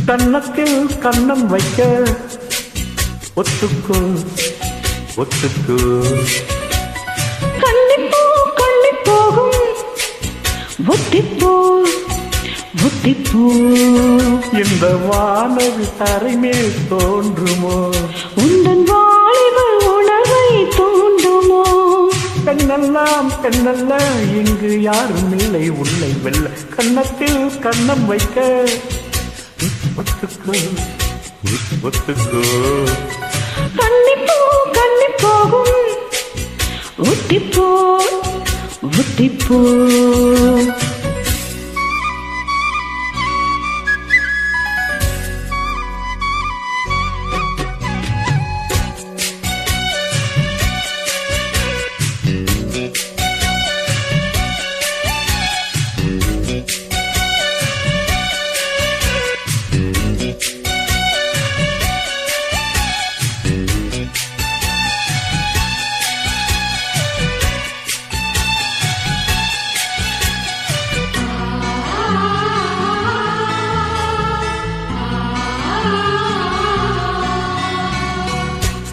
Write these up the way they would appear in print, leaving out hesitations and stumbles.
கன்னத்தில் கன்னம் வைக்க ஒத்துக்கோ ஒத்துக்கோ. கண்ணிப்போ கண்ணி போகும் ஒத்திப்போ ஒத்திப்போ. இந்த வானது தரைமேல் தோன்றுமோ உந்தன் வாலிப உணர்வை தோன்றுமோ. பெண்ணெல்லாம் பெண்ணல்ல இங்கு யாரும் இல்லை உன்னை வெல்ல. கன்னத்தில் கன்னம் வைக்க ஒத்துக்கோ ஒத்துக்கோ. கண்ணிப்போ கண்ணி போகும் ஒத்திப்போ ஒத்திப்போ.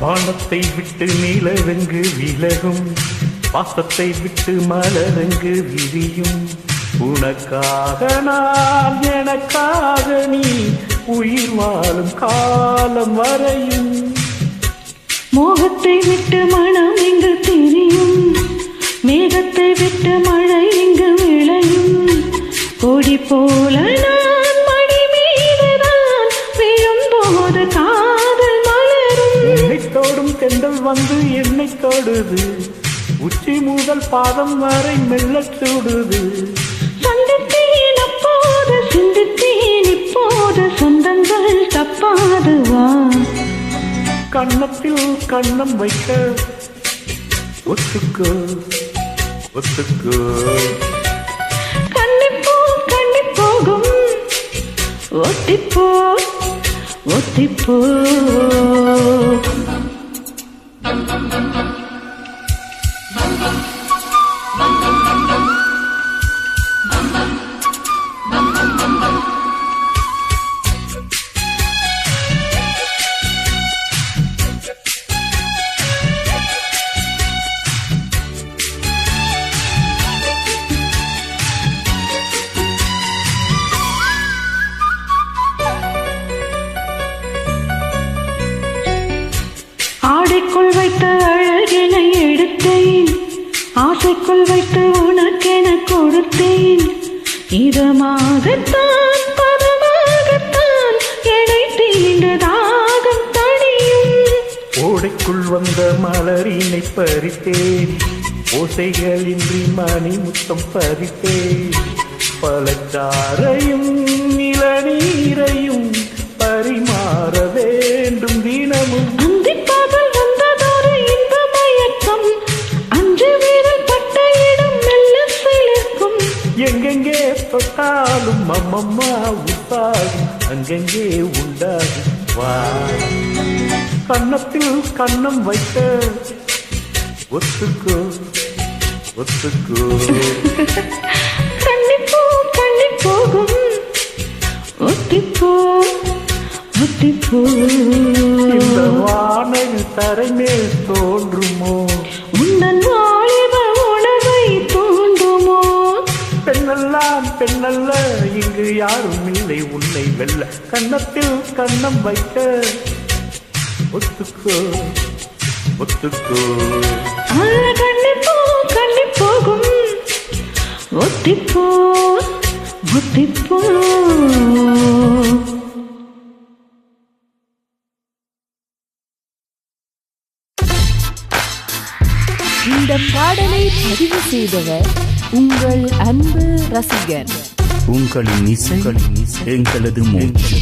வானத்தை விட்டு நீலரங்கு விலகும், பாசத்தை விட்டு மலரங்கு விரியும். உனக்காக நான் எனக்காக நீ உயிர் வாழும் காலம் வரையும். மோகத்தை விட்டு மனம் இங்கு தெரியும், மேகத்தை விட்டு மழை இங்கு விளையும். கொடி போல நான் மடி மீதுதான் விழும்போது காதல் மலரும். என்னை தோடும் தென்றல் வந்து என்னை தொடுது, உச்சி முதல் பாதம் வரை மெல்ல சூடுது. சந்தித்தேன் அப்போது சிந்தித்தேன் இப்போது சொந்தங்கள் தப்பாதுவா. கன்னத்தில் கன்னம் வைக்க ஒத்துக்கோ ஒத்துக்கோ. கண்ணிப்போ கண்ணி போகும் ஒத்திப்போ ஒத்திப்போ. ஆடைக்குள் வைத்த அழகினை எடுத்தேன், ஆசைக்குள் வைத்து உனக்கென கொடுத்தேன். இதமாகத்தான் பதமாகத்தான் எடை தீண்ட தாகம் தணியும். ஓடைக்குள் வந்த மலரினை பறித்தேன், ஓசைகளின்றி மணி முத்தம் பறித்தேன். பழச்சாரையும் இளநீரையும் பரிமாற வேண்டும் தினமும். அந்திப்பாதல் வந்ததொரு இன்ப மயக்கம், அன்று வீரல் பட்ட இடம் மெல்ல சிலிர்க்கும். எங்கெங்கே தொட்டாலும் அம்மம்மா உத்தாகும், அங்கெங்கே உண்டாகும் வா. கன்னத்தில் கன்னம் வைக்க ஒத்துக்கோ ஒத்துக்கோ. கண்ணிப்போ கண்ணி போகும் ஒத்திப்போ ஒத்திப்போ. இந்த வானது தரைமேல் தோன்றுமோ உந்தன் வாலிப உணர்வை தோன்றுமோ. பெண்ணெல்லாம் பெண்ணல்ல இங்கு யாரும் இல்லை உன்னை வெல்ல. கன்னத்தில் கன்னம் வைக்க ஒத்துக்கோ ஒத்துக்கோ. கண்ணிப்போ கண்ணி போகும் ஒத்திப்போ ஒத்திப்போ. இந்த பாடலை பதிவு செய்தவர் உங்கள் அன்பு ரசிகர். உங்களின் இசை எங்களது மூச்சு.